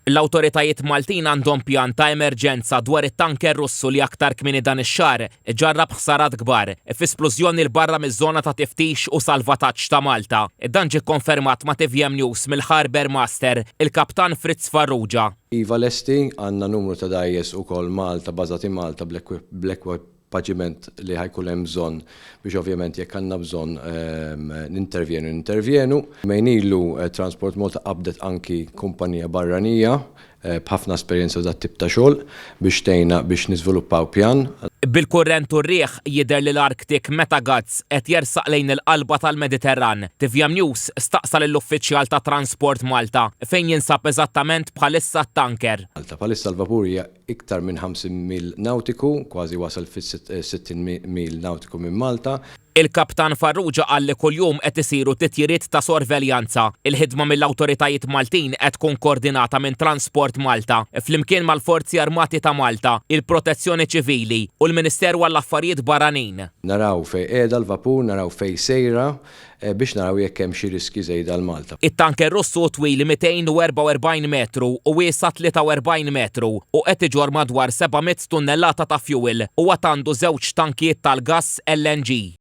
L-awtoritajiet Maltin għandhom pjan ta' emerġenza dwar it-tanker Russu li aktar kmieni dan ix-xahar ġarrab ħsarat kbar f'esplużjoni l barra miż-żona ta' tiftix u salvataġġ ta' Malta. Dan ġie konfermat ma' TVM News mill-Harbour Master il-Kaptan Fritz Farrugia. Iva lesti għandna numru ta' dajjes ukoll Malta bażati Malta bl-ekwipaġiment li ħajkun hemm bżonn biex ovvjament jekk għandna bżonn nintervjenu. Mejnilu Transport Malta qabdet anki kumpanija barranija b'ħafna esperjenza dat tip ta' xogħol biex tgħinna biex niżviluppaw pjan. Bil-kurrent u r-riħ jidher li l-Arctic Metagats qed jersaq lejn il-qalba tal-Mediterran. TVM News staqsa lill-uffiċjal ta' Transport Malta fejn jinsab eżattament bħalissa t-tanker. Bħalissa l-vapur hija iktar minn 50 mil nautiku, kważi wasal fis-60 mil nautiku minn Malta. Il-Kaptan Farrugia qal li kuljum qed isiru titjiriet ta' sorveljanza. Il-ħidma mill-awtoritajiet Maltin qed tkun koordinata minn Transport Malta flimkien mal-Forzi Armati ta' Malta, il-Protezzjoni Ċivili u l-Ministeru għall-Affarijiet Barranin. Naraw fejn qiegħda l-vapur, naraw fejn sejra biex naraw jekk hemm xi riski żejda l-Malta. It-tanker Russu twil 244 metru u wiesa' 43 metru u qed iġor madwar 700 tunnellata ta' fuel u għad għandu żewġ tankijiet tal-gass LNG.